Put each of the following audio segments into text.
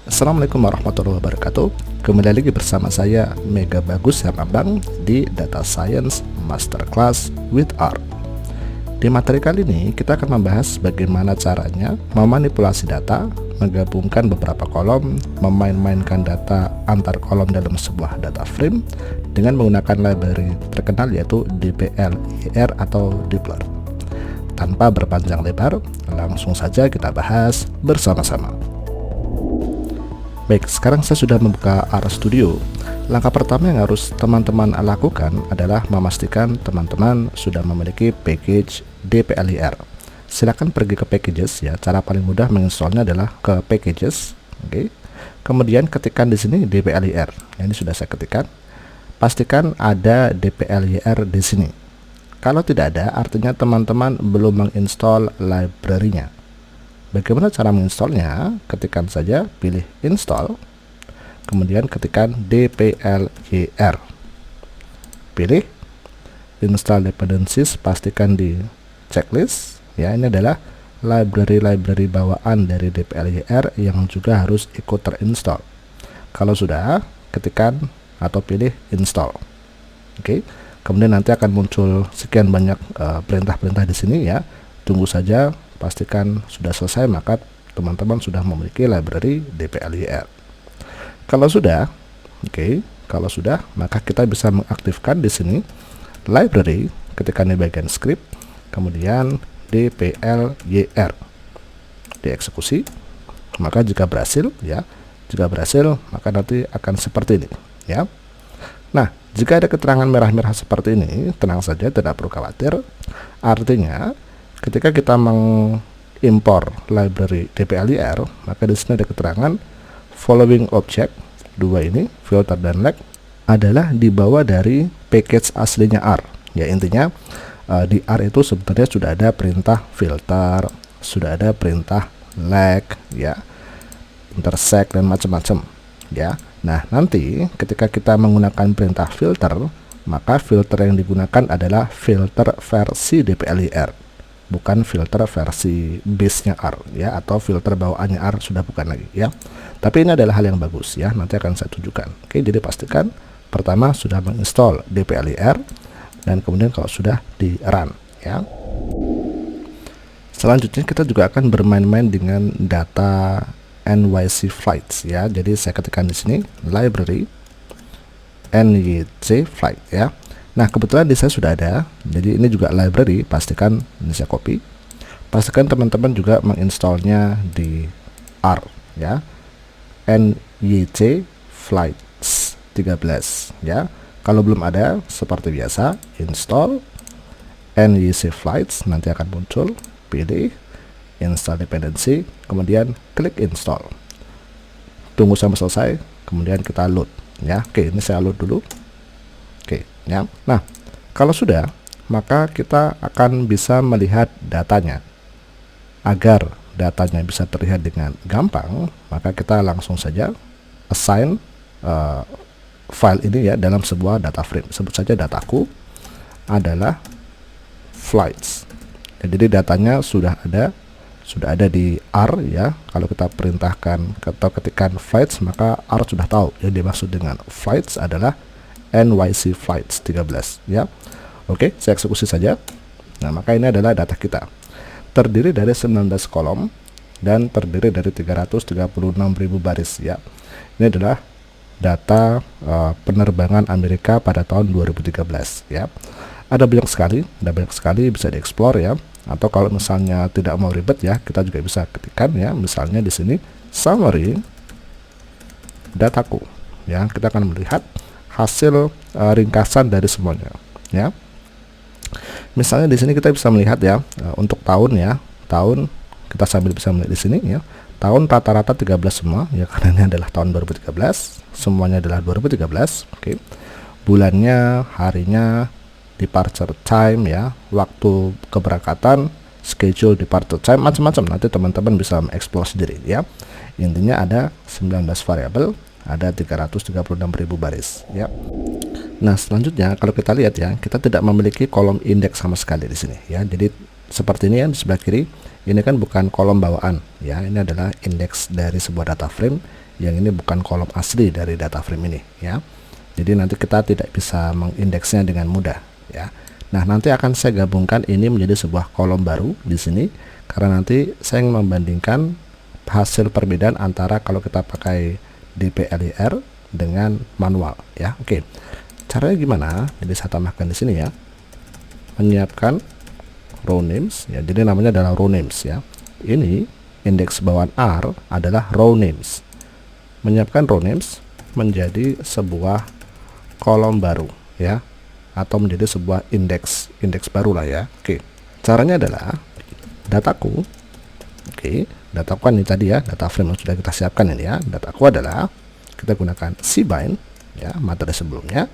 Assalamualaikum warahmatullahi wabarakatuh. Kembali lagi bersama saya Mega Bagus Herambang di Data Science Masterclass with R. Di materi kali ini kita akan membahas bagaimana caranya memanipulasi data, menggabungkan beberapa kolom, memain-mainkan data antar kolom dalam sebuah data frame dengan menggunakan library terkenal yaitu dplyr atau dplyr. Tanpa berpanjang lebar, langsung saja kita bahas bersama-sama. Baik, sekarang saya sudah membuka RStudio. Langkah pertama yang harus teman-teman lakukan adalah memastikan teman-teman sudah memiliki package dplyr. Silakan pergi ke packages ya. Cara paling mudah menginstallnya adalah ke packages. Oke. Kemudian ketikkan di sini dplyr. Ini sudah saya ketikkan. Pastikan ada dplyr di sini. Kalau tidak ada, artinya teman-teman belum menginstall library-nya. Bagaimana cara menginstallnya? Ketikkan saja, pilih install, kemudian ketikkan dplyr, pilih install dependencies, pastikan di checklist ya. Ini adalah library bawaan dari dplyr yang juga harus ikut terinstall. Kalau sudah, ketikkan atau pilih install. Oke. Kemudian nanti akan muncul sekian banyak perintah-perintah di sini ya. Tunggu saja. Pastikan sudah selesai, maka teman-teman sudah memiliki library dplyr. Kalau sudah, kalau sudah, maka kita bisa mengaktifkan di sini library, ketikkan di bagian script, kemudian dplyr, dieksekusi. Maka jika berhasil, maka nanti akan seperti ini, ya. Nah, jika ada keterangan merah-merah seperti ini, tenang saja, tidak perlu khawatir. Artinya ketika kita mengimpor library dplyr, maka di sini ada keterangan following object, dua ini, filter dan lag, adalah dibawa dari package aslinya R. Ya, intinya di R itu sebenarnya sudah ada perintah filter, sudah ada perintah lag, ya, intersect dan macam-macam, ya. Nah, nanti ketika kita menggunakan perintah filter, maka filter yang digunakan adalah filter versi dplyr, bukan filter versi base-nya R ya, atau filter bawaannya R sudah bukan lagi ya. Tapi ini adalah hal yang bagus ya, nanti akan saya tunjukkan. Oke, jadi pastikan pertama sudah menginstall dplyr dan kemudian kalau sudah di run ya. Selanjutnya kita juga akan bermain-main dengan data NYC flights ya. Jadi saya ketikkan di sini library NYC flight ya. Nah, kebetulan di saya sudah ada, jadi ini juga library, pastikan ini saya copy. Pastikan teman-teman juga menginstallnya di R ya, NYC flights 13 ya. Kalau belum ada, seperti biasa, install NYC flights, nanti akan muncul, pilih install dependency, kemudian klik install. Tunggu sampai selesai, kemudian kita load ya. Oke, ini saya load dulu. Oke, ya. Nah, kalau sudah, maka kita akan bisa melihat datanya. Agar datanya bisa terlihat dengan gampang, maka kita langsung saja assign file ini ya dalam sebuah data frame. Sebut saja dataku adalah flights. Jadi datanya sudah ada di R ya. Kalau kita perintahkan atau ketikkan flights, maka R sudah tahu yang dimaksud dengan flights adalah NYC flights 13 ya. Oke, saya eksekusi saja. Nah, maka ini adalah data kita. Terdiri dari 19 kolom dan terdiri dari 336.000 baris ya. Ini adalah data penerbangan Amerika pada tahun 2013 ya. Ada banyak sekali bisa dieksplor ya. Atau kalau misalnya tidak mau ribet ya, kita juga bisa ketikkan ya, misalnya di sini summary dataku ya. Kita akan melihat hasil ringkasan dari semuanya ya. Misalnya di sini kita bisa melihat ya, untuk tahun ya, tahun kita sambil bisa melihat di sini ya, tahun rata-rata 13 semua ya, karena ini adalah tahun 2013, semuanya adalah 2013. Oke. Bulannya, harinya, departure time ya, waktu keberangkatan, schedule departure time, macam-macam. Nanti teman-teman bisa mengeksplor sendiri ya. Intinya ada 19 variabel, ada 336.000 baris ya. Nah, selanjutnya kalau kita lihat ya, kita tidak memiliki kolom indeks sama sekali di sini ya. Jadi seperti ini ya di sebelah kiri. Ini kan bukan kolom bawaan ya, ini adalah indeks dari sebuah data frame, yang ini bukan kolom asli dari data frame ini ya. Jadi nanti kita tidak bisa mengindeksnya dengan mudah ya. Nah, nanti akan saya gabungkan ini menjadi sebuah kolom baru di sini, karena nanti saya ingin membandingkan hasil perbedaan antara kalau kita pakai DPLER dengan manual ya. Oke. Caranya gimana? Jadi saya tambahkan di sini ya. Menyiapkan row names ya, jadi namanya adalah row names ya. Ini indeks bawaan R adalah row names. Menyiapkan row names menjadi sebuah kolom baru ya, atau menjadi sebuah indeks baru lah ya. Oke, caranya adalah dataku. Oke, dataku kan ini tadi ya, data frame yang sudah kita siapkan ini ya. Dataku adalah kita gunakan cbind ya, materi sebelumnya.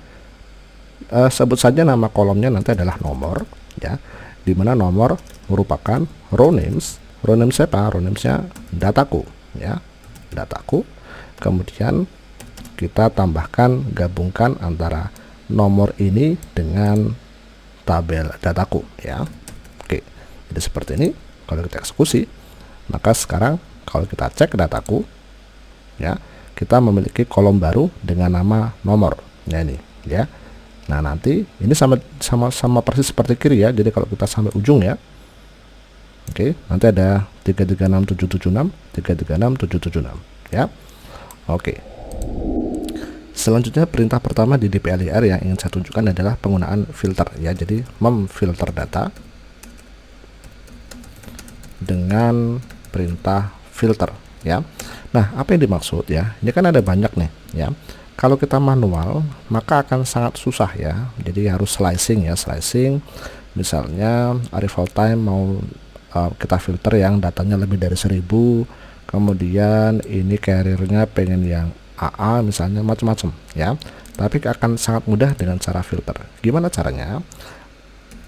Sebut saja nama kolomnya nanti adalah nomor ya, dimana nomor merupakan row names. Row names apa? Row namesnya dataku ya, dataku. Kemudian kita tambahkan, gabungkan antara nomor ini dengan tabel dataku ya. Oke, jadi seperti ini. Kalau kita eksekusi, maka sekarang kalau kita cek dataku ya, kita memiliki kolom baru dengan nama nomor ya, ini ya. Nah, nanti ini sama persis seperti kiri ya. Jadi kalau kita sampai ujung ya, oke, nanti ada 336776, 336776 ya. Oke. Selanjutnya perintah pertama di DPLER yang ingin saya tunjukkan adalah penggunaan filter ya. Jadi memfilter data dengan perintah filter ya. Nah, apa yang dimaksud ya? Ini kan ada banyak nih ya. Kalau kita manual maka akan sangat susah ya. Jadi harus slicing ya, slicing. Misalnya arrival time mau kita filter yang datanya lebih dari 1000, kemudian ini carrier-nya pengen yang AA misalnya, macam-macam ya. Tapi akan sangat mudah dengan cara filter. Gimana caranya?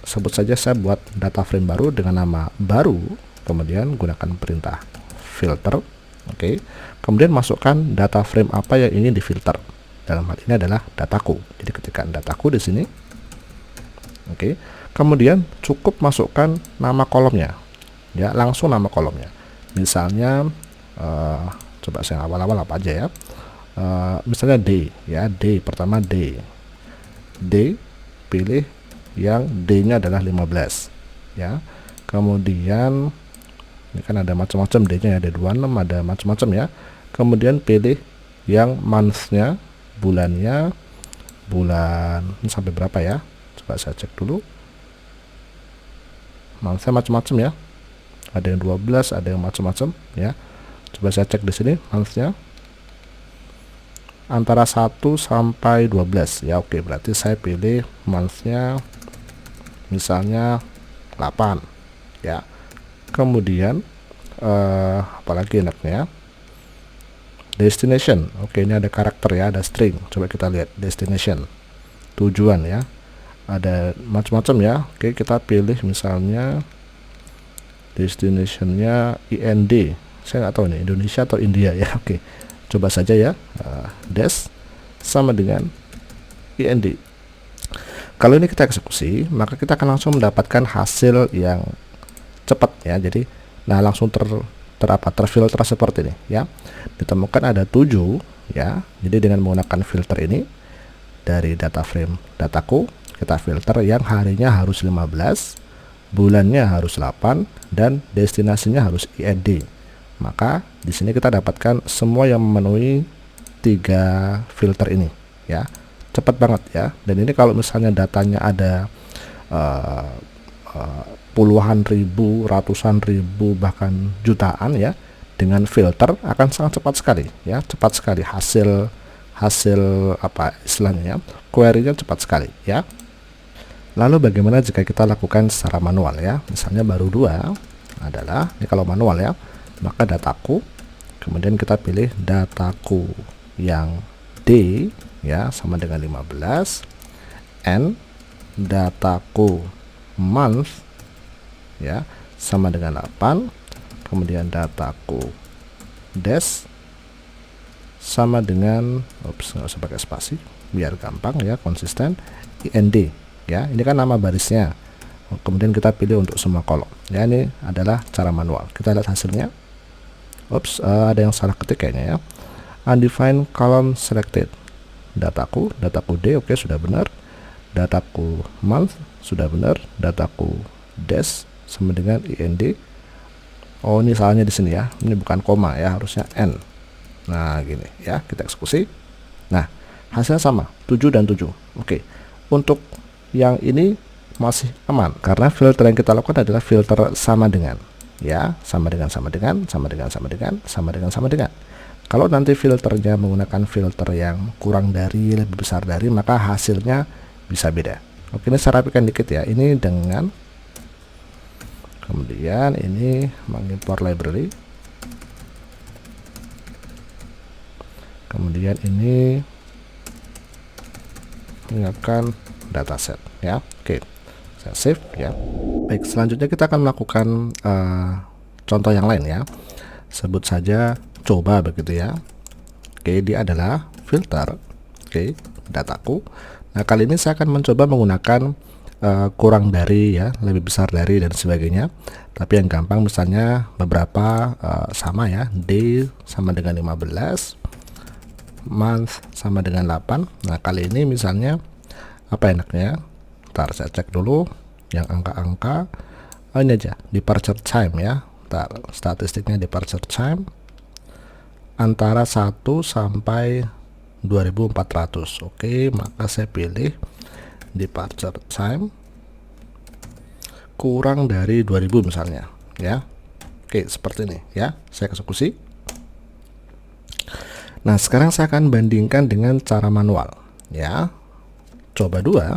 Sebut saja saya buat data frame baru dengan nama baru, kemudian gunakan perintah filter. Oke. Kemudian masukkan data frame apa yang ingin difilter. Dalam hal ini adalah dataku. Jadi ketikkan dataku di sini. Oke. Kemudian cukup masukkan nama kolomnya. Ya, langsung nama kolomnya. Misalnya coba saya awal-awal apa aja ya. Misalnya D ya, D pertama D. D pilih yang D-nya adalah 15 ya. Kemudian ini kan ada macam-macam D-nya, ada 26, ada macam-macam ya. Kemudian pilih yang month-nya, bulannya, bulan sampai berapa ya. Coba saya cek dulu. Month-nya macam-macam ya. Ada yang 12, ada yang macam-macam ya. Coba saya cek di sini month-nya. Antara 1 sampai 12 ya. Oke, berarti saya pilih month-nya misalnya 8 ya. Kemudian apalagi enaknya, destination. Oke, ini ada karakter ya, ada string. Coba kita lihat destination, tujuan ya, ada macam-macam ya. Oke, kita pilih misalnya destinationnya IND. Saya nggak tahu ini Indonesia atau India ya. Oke, coba saja ya, des sama dengan IND. Kalau ini kita eksekusi, maka kita akan langsung mendapatkan hasil yang cepat ya. Jadi langsung terfilter seperti ini ya. Ditemukan ada 7 ya. Jadi dengan menggunakan filter ini dari data frame dataku, kita filter yang harinya harus 15, bulannya harus 8, dan destinasinya harus IND. Maka di sini kita dapatkan semua yang memenuhi 3 filter ini ya. Cepat banget ya. Dan ini kalau misalnya datanya ada puluhan ribu, ratusan ribu, bahkan jutaan ya, dengan filter akan sangat cepat sekali ya. Cepat sekali hasil apa istilahnya ya, query-nya cepat sekali ya. Lalu bagaimana jika kita lakukan secara manual ya? Misalnya baru 2 adalah ini kalau manual ya, maka dataku, kemudian kita pilih dataku yang D ya sama dengan 15, N dataku month ya sama dengan 8, kemudian dataku des sama dengan, nggak usah pakai spasi biar gampang ya, konsisten, IND ya. Ini kan nama barisnya. kemudian kita pilih untuk semua kolom. Ya, ini adalah cara manual. Kita lihat hasilnya. Oops, ada yang salah ketik kayaknya ya. Undefined column selected. Dataku D, oke, sudah benar. Dataku month sudah benar. Dataku dash sama dengan IND. Oh, ini salahnya di sini ya. Ini bukan koma ya, harusnya N. Nah, gini ya, kita eksekusi. Nah, hasilnya sama, 7 dan 7. Oke. Untuk yang ini masih aman karena filter yang kita lakukan adalah filter sama dengan, ya, sama dengan. Kalau nanti filternya menggunakan filter yang kurang dari, lebih besar dari, maka hasilnya bisa beda. Oke, ini saya rapikan dikit ya. Ini dengan, kemudian ini mengimpor library, kemudian ini mengingatkan dataset ya. Oke, saya save ya. Baik, selanjutnya kita akan melakukan contoh yang lain ya. Sebut saja coba begitu ya. Oke, dia adalah filter. Oke, dataku. Nah, kali ini saya akan mencoba menggunakan kurang dari ya, lebih besar dari dan sebagainya. Tapi yang gampang misalnya beberapa sama ya. Day sama dengan 15, month sama dengan 8. Nah, kali ini misalnya apa enaknya? Ntar saya cek dulu yang angka-angka. Ini aja, departure time ya. Ntar statistiknya departure time antara 1 sampai 2400. Oke, maka saya pilih departure time kurang dari 2000 misalnya ya. Oke, seperti ini ya. Saya eksekusi. Nah, sekarang saya akan bandingkan dengan cara manual ya. Coba 2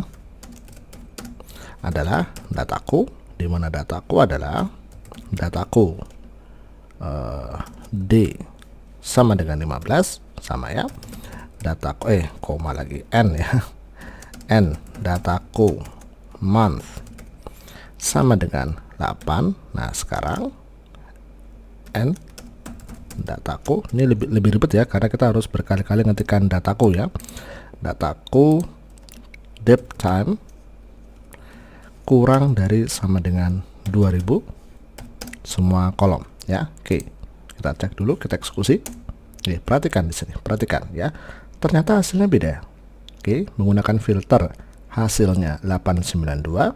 adalah dataku, di mana dataku adalah dataku D sama dengan 15, sama ya. Dataku koma lagi N ya. N dataku month sama dengan 8. Nah, sekarang N dataku, ini lebih ribet ya karena kita harus berkali-kali ngetikkan dataku ya. Dataku depth time kurang dari sama dengan 2000, semua kolom ya. Oke, kita cek dulu, kita eksekusi. Oke, perhatikan di sini, perhatikan ya. Ternyata hasilnya beda. Oke, menggunakan filter hasilnya 892,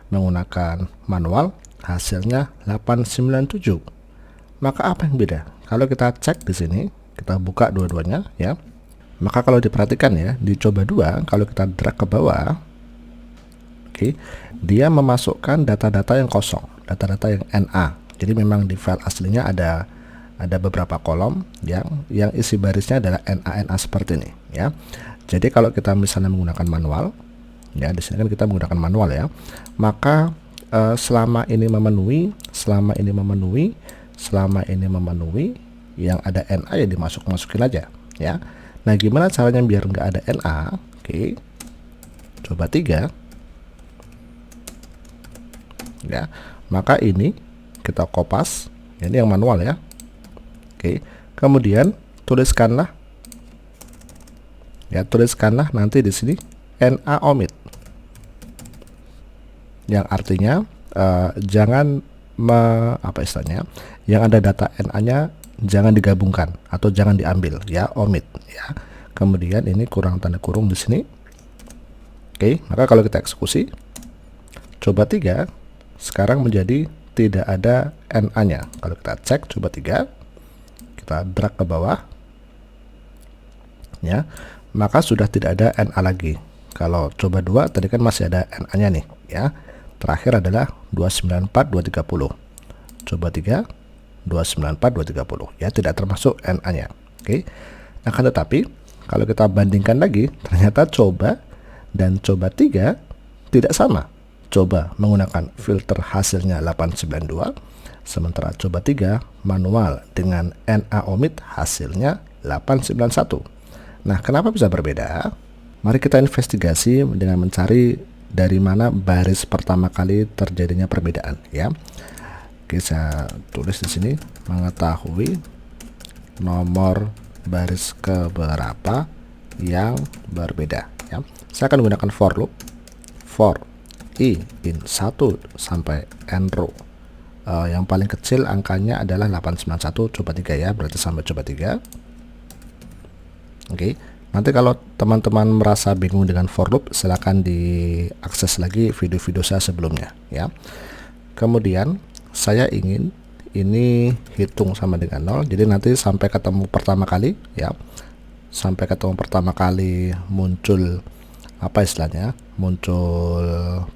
menggunakan manual hasilnya 897. Maka apa yang beda? Kalau kita cek di sini, kita buka dua-duanya ya. Maka kalau diperhatikan ya, di coba 2, kalau kita drag ke bawah, oke, dia memasukkan data-data yang kosong, data-data yang NA. Jadi memang di file aslinya ada beberapa kolom yang isi barisnya adalah NA seperti ini ya. Jadi kalau kita misalnya menggunakan manual ya, di sini kan kita menggunakan manual ya, maka selama ini memenuhi yang ada NA ya dimasukin aja ya. Nah, gimana caranya biar nggak ada NA? Oke, coba 3 ya. Maka ini kita kopas, ini yang manual ya. Oke, kemudian tuliskanlah nanti di sini NA omit, yang artinya jangan apa istilahnya, yang ada data NA-nya jangan digabungkan atau jangan diambil ya, omit ya. Kemudian ini kurang tanda kurung di sini. Oke, maka kalau kita eksekusi coba 3, sekarang menjadi tidak ada NA-nya. Kalau kita cek coba 3, kita drag ke bawah ya, maka sudah tidak ada NA lagi. Kalau coba 2 tadi kan masih ada NA-nya nih ya. Terakhir adalah 294230. Coba 3, 294230 ya, tidak termasuk NA-nya. Oke. Nah, kan tetapi kalau kita bandingkan lagi, ternyata coba dan coba 3 tidak sama. Coba menggunakan filter hasilnya 892, sementara coba 3 manual dengan NA omit hasilnya 891. Nah, kenapa bisa berbeda? Mari kita investigasi dengan mencari dari mana baris pertama kali terjadinya perbedaan ya. Oke, saya tulis di sini mengetahui nomor baris keberapa yang berbeda ya. Saya akan menggunakan for loop, for i in 1 sampai n row. Yang paling kecil angkanya adalah 891 coba 3 ya, berarti sampai coba 3. Oke, nanti kalau teman-teman merasa bingung dengan for loop, silahkan diakses lagi video-video saya sebelumnya ya. Kemudian saya ingin ini hitung sama dengan 0, jadi nanti sampai ketemu pertama kali ya, sampai ketemu pertama kali muncul apa istilahnya, muncul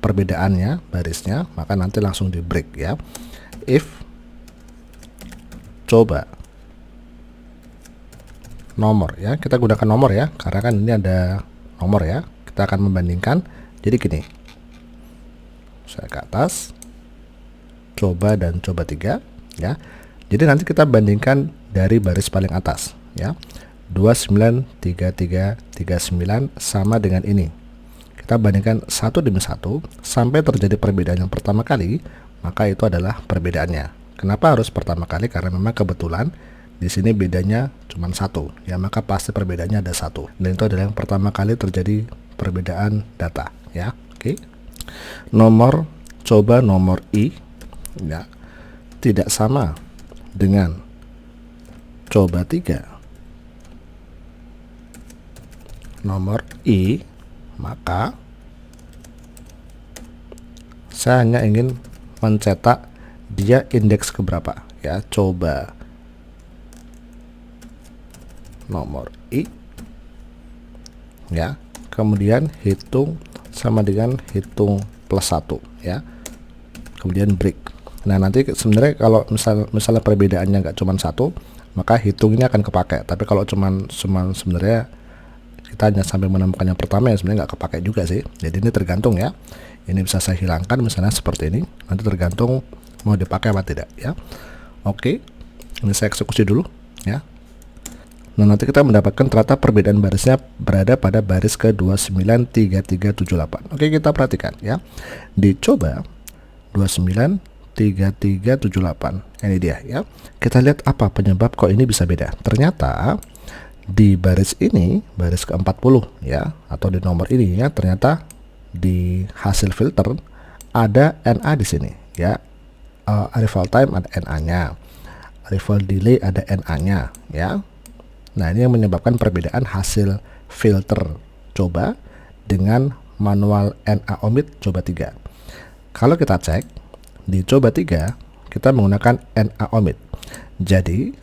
perbedaannya barisnya, maka nanti langsung di break ya. If coba nomor ya, kita gunakan nomor ya, karena kan ini ada nomor ya, kita akan membandingkan. Jadi gini, saya ke atas, coba dan coba 3 ya. Jadi nanti kita bandingkan dari baris paling atas ya, 293339 sama dengan ini. Kita bandingkan satu demi satu sampai terjadi perbedaan yang pertama kali, maka itu adalah perbedaannya. Kenapa harus pertama kali? Karena memang kebetulan di sini bedanya cuma 1 ya, maka pasti perbedaannya ada 1, dan itu adalah yang pertama kali terjadi perbedaan data ya. Oke, nomor coba nomor i ya tidak sama dengan coba 3 nomor i, maka saya hanya ingin mencetak dia indeks keberapa ya, coba nomor i ya, kemudian hitung sama dengan hitung plus 1 ya, kemudian break. Nah nanti sebenarnya kalau misalnya perbedaannya nggak cuma 1, maka hitungnya akan kepakai. Tapi kalau cuman sebenarnya kita hanya sampai menemukan yang pertama, ya sebenarnya nggak kepakai juga sih. Jadi ini tergantung ya, ini bisa saya hilangkan misalnya seperti ini, nanti tergantung mau dipakai apa tidak ya. Oke, ini saya eksekusi dulu ya. Nah nanti kita mendapatkan ternyata perbedaan barisnya berada pada baris ke 293378. Oke, kita perhatikan ya, dicoba 293378, ini dia ya. Kita lihat apa penyebab kok ini bisa beda. Ternyata di baris ini, baris ke-40 ya, atau di nomor ini ya, ternyata di hasil filter ada NA di sini ya. Arrival time ada NA-nya, arrival delay ada NA-nya ya. Nah ini yang menyebabkan perbedaan hasil filter coba dengan manual NA omit coba 3. Kalau kita cek di coba 3, kita menggunakan NA omit. Jadi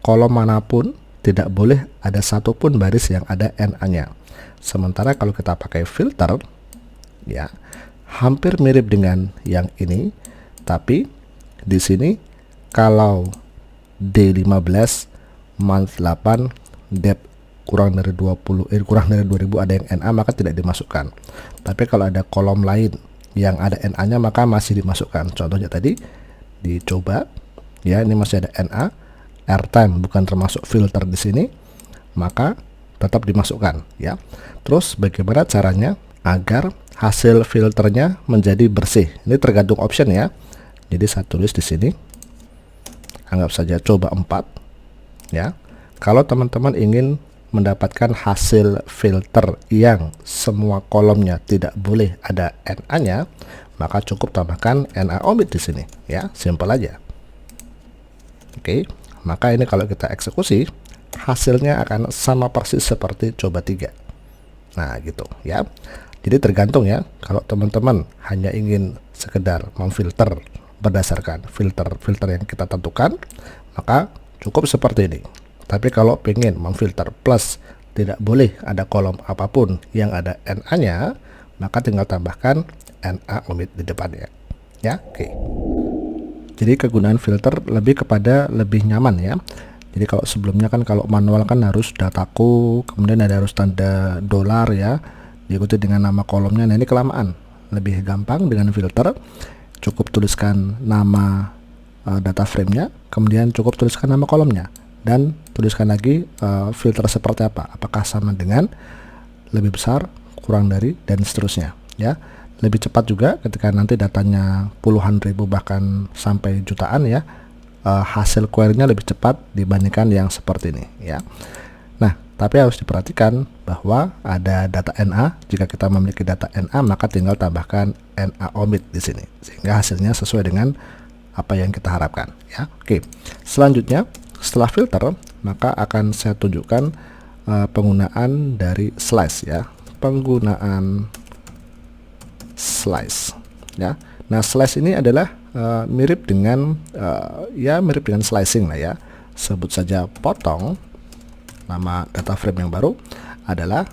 kolom manapun tidak boleh ada satupun baris yang ada NA-nya. Sementara kalau kita pakai filter ya, hampir mirip dengan yang ini, tapi di sini kalau D15 month 8 depth kurang dari 20 kurang dari 2000 ada yang NA, maka tidak dimasukkan. Tapi kalau ada kolom lain yang ada NA-nya, maka masih dimasukkan. Contohnya tadi dicoba ya, ini masih ada NA, airtime bukan termasuk filter di sini, maka tetap dimasukkan ya. Terus bagaimana caranya agar hasil filternya menjadi bersih? Ini tergantung option ya. Jadi saya tulis di sini, anggap saja coba 4 ya. Kalau teman-teman ingin mendapatkan hasil filter yang semua kolomnya tidak boleh ada NA-nya, maka cukup tambahkan NA omit di sini ya, simpel aja. Oke, maka ini kalau kita eksekusi hasilnya akan sama persis seperti coba 3. Nah gitu ya. Jadi tergantung ya, kalau teman-teman hanya ingin sekedar memfilter berdasarkan filter yang kita tentukan, maka cukup seperti ini. Tapi kalau pengen memfilter plus tidak boleh ada kolom apapun yang ada NA-nya, maka tinggal tambahkan NA omit di depannya ya. Oke. Jadi kegunaan filter lebih kepada lebih nyaman ya. Jadi kalau sebelumnya kan kalau manual kan harus dataku, kemudian ada harus tanda dolar ya, diikuti dengan nama kolomnya. Nah ini kelamaan. Lebih gampang dengan filter, cukup tuliskan nama data frame-nya, kemudian cukup tuliskan nama kolomnya, dan tuliskan lagi filter seperti apa, apakah sama dengan, lebih besar, kurang dari, dan seterusnya ya. Lebih cepat juga ketika nanti datanya puluhan ribu bahkan sampai jutaan ya, hasil query-nya lebih cepat dibandingkan yang seperti ini ya. Nah Tapi harus diperhatikan bahwa ada data NA. Jika kita memiliki data NA, maka tinggal tambahkan NA omit di sini sehingga hasilnya sesuai dengan apa yang kita harapkan ya. Oke. Selanjutnya setelah filter, maka akan saya tunjukkan penggunaan dari slice ya. Penggunaan slice ya. Nah, slice ini adalah mirip dengan mirip dengan slicing lah ya. Sebut saja potong. Nama data frame yang baru adalah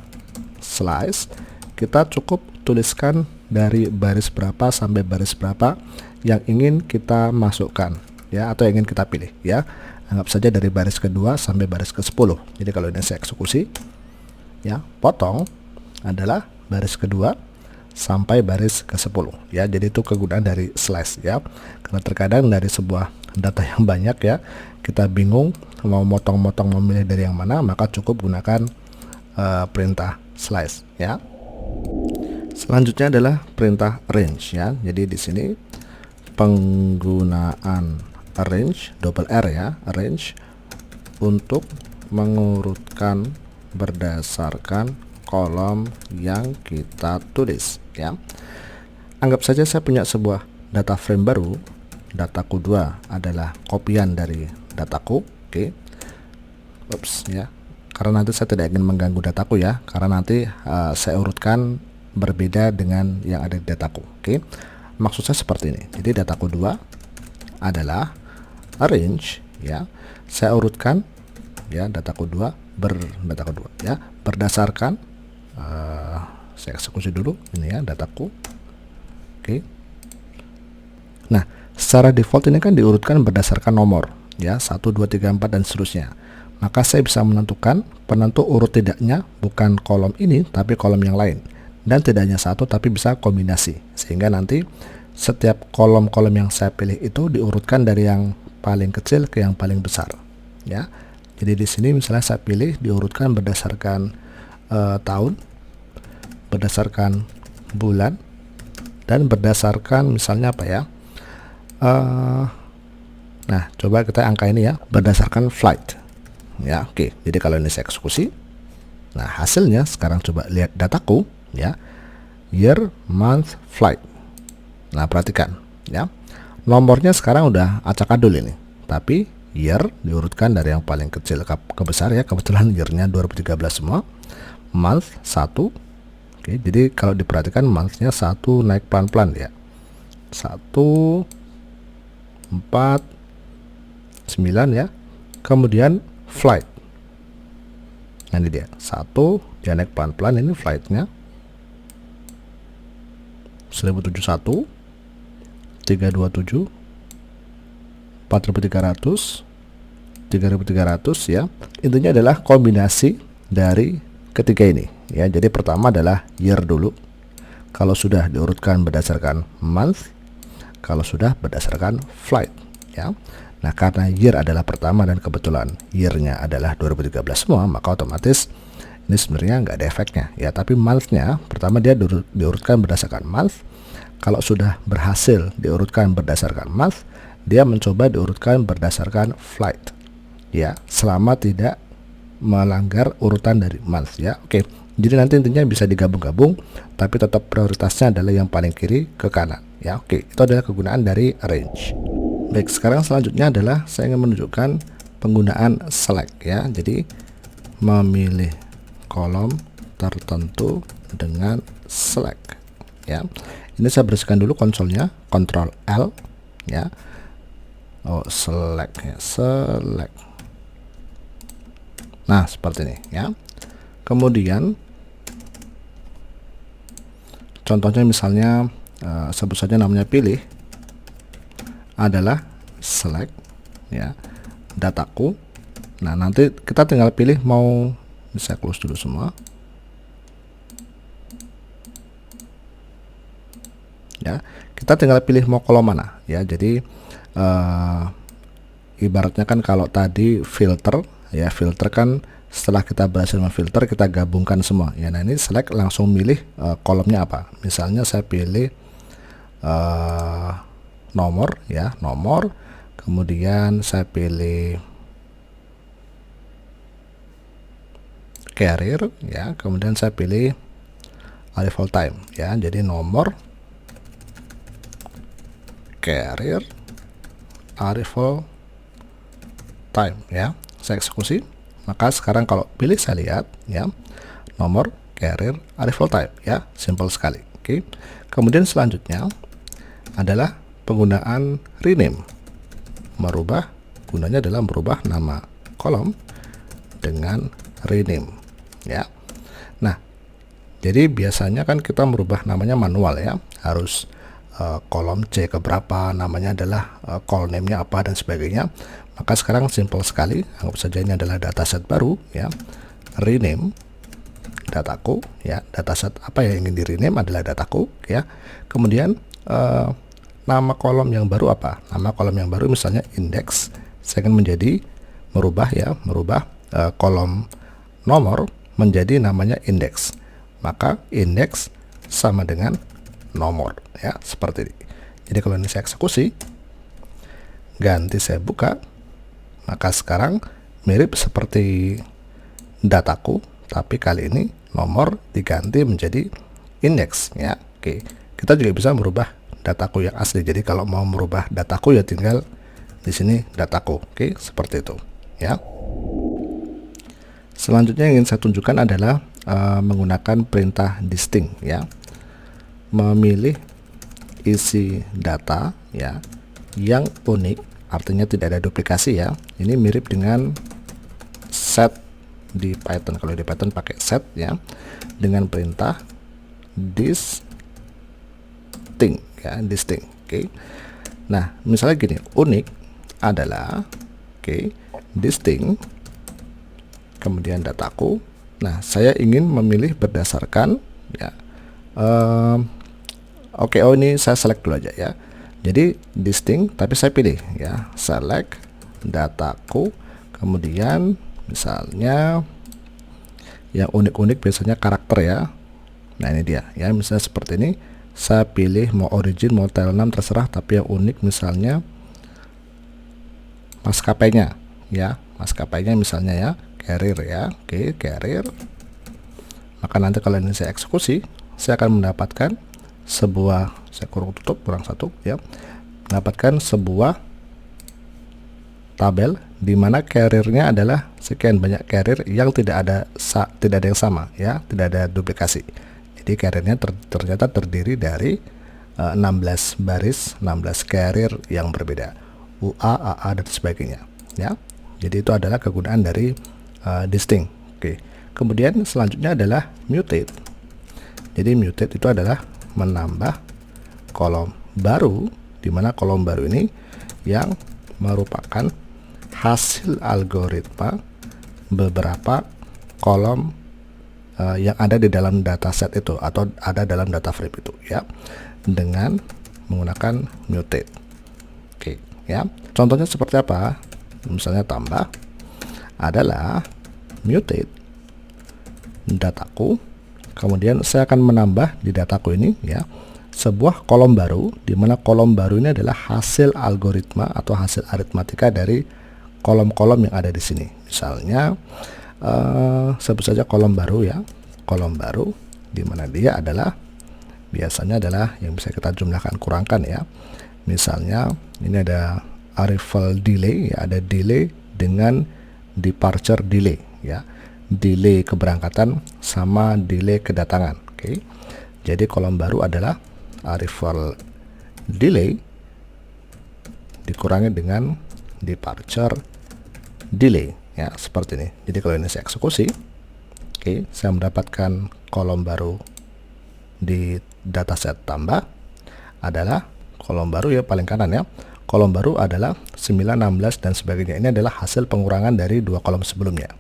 slice. Kita cukup tuliskan dari baris berapa sampai baris berapa yang ingin kita masukkan ya, atau yang ingin kita pilih ya. Anggap saja dari baris kedua sampai baris ke-10. Jadi kalau ini saya eksekusi ya, potong adalah baris kedua sampai baris ke-10 ya. Jadi itu kegunaan dari slice ya. Karena terkadang dari sebuah data yang banyak ya, kita bingung mau motong-motong memilih dari yang mana, maka cukup gunakan perintah slice ya. Selanjutnya adalah perintah range ya. Jadi di sini penggunaan range, double R ya, range untuk mengurutkan berdasarkan kolom yang kita tulis ya. Anggap saja saya punya sebuah data frame baru, dataku 2 adalah kopian dari dataku. Oke. Ups ya. Karena nanti saya tidak ingin mengganggu dataku ya, karena nanti saya urutkan berbeda dengan yang ada di dataku. Oke. Maksud saya seperti ini. Jadi dataku 2 adalah range ya. Saya urutkan ya dataku 2 ya berdasarkan saya eksekusi dulu ini ya dataku. Oke. Nah, secara default ini kan diurutkan berdasarkan nomor ya, 1 2 3 4 dan seterusnya. Maka saya bisa menentukan penentu urut tidaknya bukan kolom ini tapi kolom yang lain, dan tidak hanya satu tapi bisa kombinasi, sehingga nanti setiap kolom-kolom yang saya pilih itu diurutkan dari yang paling kecil ke yang paling besar ya. Jadi di sini misalnya saya pilih diurutkan berdasarkan tahun, berdasarkan bulan, dan berdasarkan misalnya apa ya, nah coba kita angka ini ya, berdasarkan flight ya. Oke, jadi kalau ini saya eksekusi, nah hasilnya sekarang coba lihat dataku ya, year, month, flight. Nah perhatikan ya, nomornya sekarang udah acak adul ini, tapi year diurutkan dari yang paling kecil ke besar ya. Kebetulan year-nya 2013 semua. Month 1. Oke, jadi kalau diperhatikan month-nya 1 naik pelan-pelan ya. 1 4 9 ya. Kemudian flight. Nah ini dia. 1 dia naik pelan-pelan, ini flight-nya 1071 327 4300 3300 ya. Intinya adalah kombinasi dari ketiga ini ya. Jadi pertama adalah year dulu, kalau sudah diurutkan berdasarkan month, kalau sudah berdasarkan flight ya. Nah karena year adalah pertama dan kebetulan year-nya adalah 2013 semua, maka otomatis ini sebenarnya nggak ada efeknya ya. Tapi month-nya pertama dia diurutkan berdasarkan month, kalau sudah berhasil diurutkan berdasarkan month, dia mencoba diurutkan berdasarkan flight ya, selama tidak melanggar urutan dari month ya. Oke, jadi nanti intinya bisa digabung-gabung, tapi tetap prioritasnya adalah yang paling kiri ke kanan ya. Oke, itu adalah kegunaan dari range. Baik, sekarang selanjutnya adalah saya ingin menunjukkan penggunaan select ya. Jadi memilih kolom tertentu dengan select ya. Ini saya bersihkan dulu konsolnya, Ctrl L ya. Oh, select ya, select. Nah, seperti ini ya. Kemudian contohnya misalnya sebut saja namanya pilih adalah select ya, dataku. Nah, nanti kita tinggal pilih mau, bisa close dulu semua. Ya, kita tinggal pilih mau kolom mana ya. Jadi ibaratnya kan kalau tadi filter ya, filter kan setelah kita berhasil memfilter kita gabungkan semua ya. Nah ini select langsung milih kolomnya apa. Misalnya saya pilih nomor ya, nomor, kemudian saya pilih carrier ya, kemudian saya pilih arrival time ya. Jadi nomor, carrier, arrival time ya. Saya eksekusi. Maka sekarang kalau pilih saya lihat ya, nomor, carrier, arrival time ya, simple sekali. Oke. Kemudian selanjutnya adalah penggunaan rename. Merubah, gunanya adalah merubah nama kolom dengan rename ya. Nah, jadi biasanya kan kita merubah namanya manual ya, harus kolom C keberapa, namanya adalah call name-nya apa dan sebagainya. Maka sekarang simple sekali, anggap saja ini adalah dataset baru ya, rename dataku ya, dataset apa yang ingin di rename adalah dataku ya. Kemudian nama kolom yang baru apa? Nama kolom yang baru misalnya index, saya akan merubah kolom nomor menjadi namanya index. Maka index sama dengan nomor ya, seperti ini. Jadi kalau ini saya eksekusi, ganti saya buka, maka sekarang mirip seperti dataku, tapi kali ini nomor diganti menjadi index ya. Oke, kita juga bisa merubah dataku yang asli. Jadi kalau mau merubah dataku ya tinggal di sini dataku. Oke, seperti itu ya. Selanjutnya yang ingin saya tunjukkan adalah menggunakan perintah distinct ya. Memilih isi data ya yang unik, artinya tidak ada duplikasi ya. Ini mirip dengan set di Python. Kalau di Python pakai set ya, dengan perintah distinct ya, distinct. Oke. Nah, misalnya gini, unik adalah distinct, kemudian dataku. Nah, saya ingin memilih berdasarkan ya. Ini saya select dulu aja ya. Jadi distinct, tapi saya pilih ya, select dataku. Kemudian misalnya yang unik-unik biasanya karakter ya. Nah, ini dia ya, misalnya seperti ini. Saya pilih mau origin, mau tile 6 terserah, tapi yang unik misalnya maskapainya ya, maskapainya misalnya ya, carrier ya. Oke, carrier. Maka nanti kalau ini saya eksekusi, saya akan mendapatkan sebuah, saya kurang tutup, kurang satu ya, mendapatkan sebuah tabel di mana carrier-nya adalah sekian banyak carrier yang tidak ada yang sama ya, tidak ada duplikasi. Jadi carrier-nya ternyata terdiri dari 16 baris, 16 carrier yang berbeda, UA, AA dan sebagainya ya. Jadi itu adalah kegunaan dari distinct. Oke. Kemudian selanjutnya adalah mutate. Jadi mutate itu adalah menambah kolom baru, di mana kolom baru ini yang merupakan hasil algoritma beberapa kolom yang ada di dalam dataset itu atau ada dalam data frame itu ya, dengan menggunakan mutate. Oke ya. Contohnya seperti apa? Misalnya tambah adalah mutate dataku, kemudian saya akan menambah di dataku ini ya sebuah kolom baru, di mana kolom baru ini adalah hasil algoritma atau hasil aritmatika dari kolom-kolom yang ada di sini. Misalnya sebut saja kolom baru ya, kolom baru di mana dia adalah biasanya adalah yang bisa kita jumlahkan kurangkan ya. Misalnya ini ada arrival delay ya, ada delay dengan departure delay ya, delay keberangkatan sama delay kedatangan. Oke. Jadi kolom baru adalah arrival delay dikurangi dengan departure delay ya, seperti ini. Jadi kalau ini saya eksekusi, oke, saya mendapatkan kolom baru di dataset tambah adalah kolom baru ya, paling kanan ya. Kolom baru adalah 9, 16 dan sebagainya. Ini adalah hasil pengurangan dari dua kolom sebelumnya.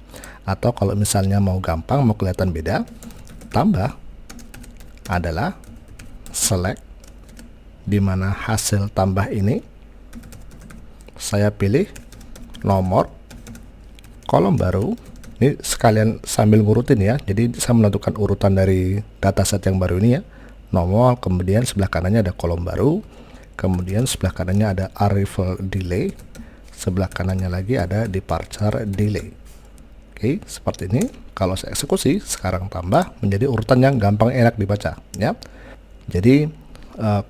Atau kalau misalnya mau gampang, mau kelihatan beda, tambah adalah select, di mana hasil tambah ini saya pilih nomor kolom baru. Ini sekalian sambil ngurutin ya, jadi saya menentukan urutan dari dataset yang baru ini ya, nomor, kemudian sebelah kanannya ada kolom baru, kemudian sebelah kanannya ada arrival delay, sebelah kanannya lagi ada departure delay. Oke, seperti ini. Kalau saya eksekusi, sekarang tambah menjadi urutan yang gampang enak dibaca, ya. Jadi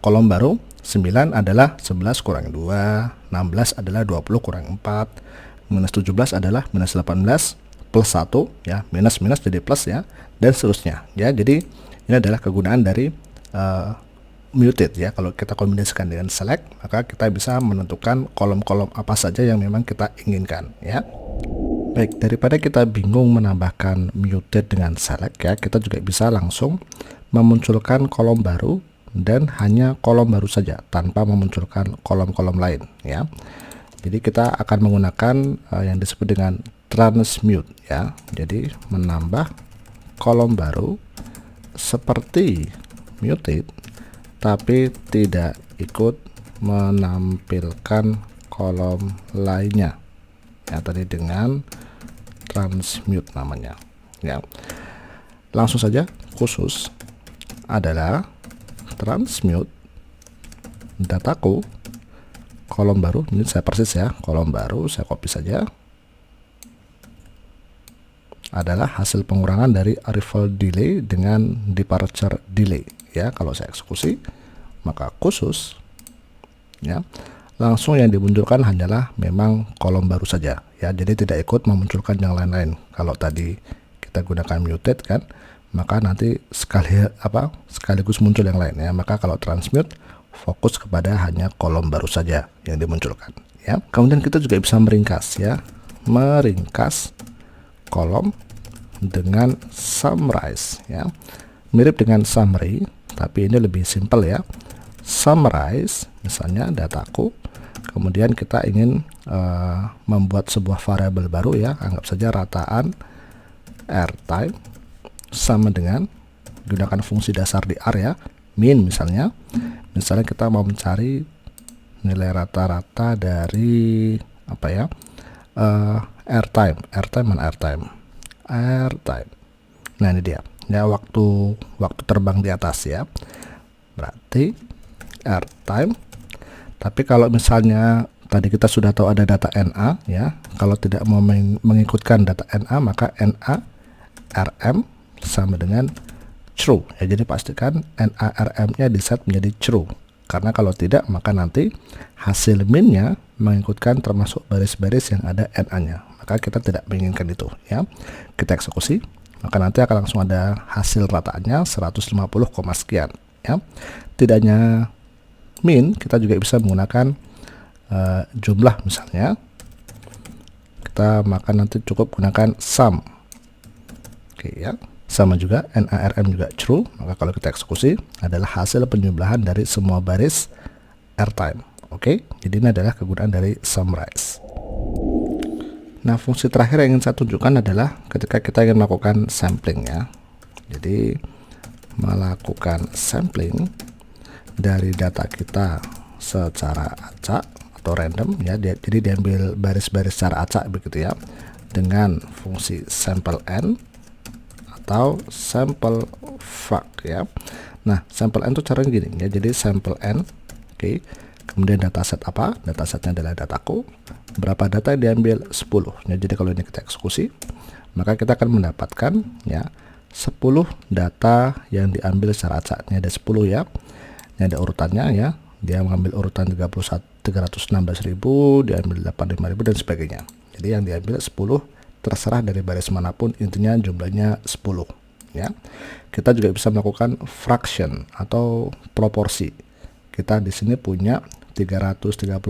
kolom baru 9 adalah 11 kurang 2, 16 adalah 20 kurang 4, minus 17 adalah minus 18 plus 1, ya, minus minus jadi plus, ya, dan seterusnya, ya. Jadi ini adalah kegunaan dari muted, ya. Kalau kita kombinasikan dengan select, maka kita bisa menentukan kolom-kolom apa saja yang memang kita inginkan, ya. Baik, daripada kita bingung menambahkan muted dengan select, ya, kita juga bisa langsung memunculkan kolom baru dan hanya kolom baru saja tanpa memunculkan kolom-kolom lain, ya. Jadi kita akan menggunakan yang disebut dengan transmute, ya. Jadi menambah kolom baru seperti muted tapi tidak ikut menampilkan kolom lainnya, ya, tadi dengan transmute namanya, ya. Langsung saja khusus adalah transmute dataku kolom baru. Ini saya persis, ya, kolom baru saya copy saja, adalah hasil pengurangan dari arrival delay dengan departure delay, ya. Kalau saya eksekusi, maka khusus, ya, langsung yang dimunculkan hanyalah memang kolom baru saja, ya. Jadi tidak ikut memunculkan yang lain-lain. Kalau tadi kita gunakan muted, kan, maka nanti sekaligus muncul yang lain, ya. Maka kalau transmute fokus kepada hanya kolom baru saja yang dimunculkan, ya. Kemudian kita juga bisa meringkas, ya, meringkas kolom dengan summarize, ya. Mirip dengan summary, tapi ini lebih simpel, ya. Summarize, misalnya dataku, kemudian kita ingin membuat sebuah variabel baru, ya. Anggap saja rataan airtime sama dengan gunakan fungsi dasar di R, ya, min misalnya. Misalnya kita mau mencari nilai rata-rata dari apa, ya, airtime. Nah, ini dia, ya, waktu terbang di atas, ya. Berarti airtime. Tapi kalau misalnya tadi kita sudah tahu ada data NA, ya, kalau tidak mau mengikutkan data NA, maka NA RM sama dengan true, ya. Jadi pastikan NARM-nya di set menjadi true, karena kalau tidak maka nanti hasil minnya mengikutkan termasuk baris-baris yang ada NA-nya, maka kita tidak menginginkan itu, ya. Kita eksekusi, maka nanti akan langsung ada hasil rataannya 150, sekian, ya. Tidak hanya min, kita juga bisa menggunakan jumlah, misalnya kita nanti cukup gunakan sum. Oke, ya. Sama juga NARM juga true, maka kalau kita eksekusi adalah hasil penjumlahan dari semua baris airtime. Oke, jadi ini adalah kegunaan dari summarize. Nah, fungsi terakhir yang ingin saya tunjukkan adalah ketika kita ingin melakukan sampling, ya. Jadi melakukan sampling dari data kita secara acak atau random, ya. Jadi diambil baris-baris secara acak begitu, ya, dengan fungsi sample n atau sample frag, ya. Nah, sample n itu caranya gini, ya. Jadi sample n, oke. Kemudian dataset apa? Datasetnya adalah dataku. Berapa data yang diambil? 10. Ya, jadi kalau ini kita eksekusi, maka kita akan mendapatkan, ya, 10 data yang diambil secara acak. Ini ada 10, ya. Ini ada urutannya, ya. Dia mengambil urutan 316.000, diambil 85.000 dan sebagainya. Jadi yang diambil 10, terserah dari baris manapun, intinya jumlahnya 10, ya. Kita juga bisa melakukan fraction atau proporsi. Kita di sini punya 336.000,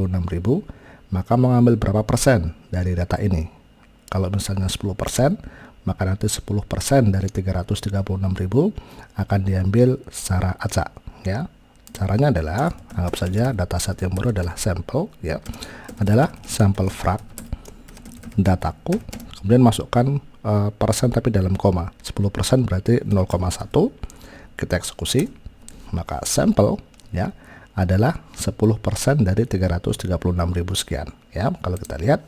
maka mengambil berapa persen dari data ini? Kalau misalnya 10%, maka nanti 10% dari 336.000 akan diambil secara acak, ya. Caranya adalah, anggap saja dataset yang baru adalah sampel, ya, adalah sampel frag dataku, kemudian masukkan persen tapi dalam koma. 10% berarti 0,1. Kita eksekusi, maka sampel, ya, adalah 10% dari 336.000 sekian, ya. Kalau kita lihat,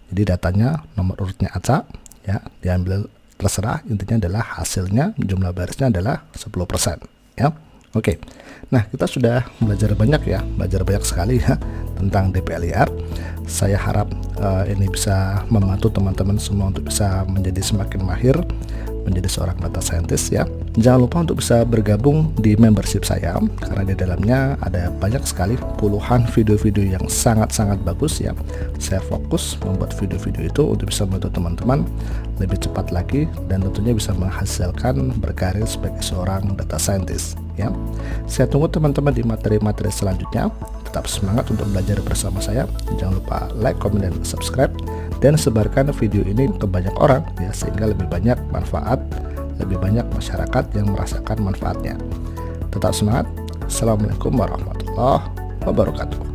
jadi datanya nomor urutnya acak, ya, diambil terserah, intinya adalah hasilnya jumlah barisnya adalah 10%, ya. Oke, nah kita sudah belajar banyak sekali ya tentang DPLIR. Saya harap ini bisa membantu teman-teman semua untuk bisa menjadi semakin mahir menjadi seorang data scientist ya. Jangan lupa untuk bisa bergabung di membership saya, karena di dalamnya ada banyak sekali puluhan video-video yang sangat-sangat bagus ya. Saya fokus membuat video-video itu untuk bisa membantu teman-teman lebih cepat lagi dan tentunya bisa menghasilkan berkarir sebagai seorang data scientist ya. Saya tunggu teman-teman di materi-materi selanjutnya. Tetap semangat untuk belajar bersama saya. Jangan lupa like, comment, dan subscribe, dan sebarkan video ini ke banyak orang ya, sehingga lebih banyak manfaat, lebih banyak masyarakat yang merasakan manfaatnya. Tetap semangat. Assalamualaikum warahmatullahi wabarakatuh.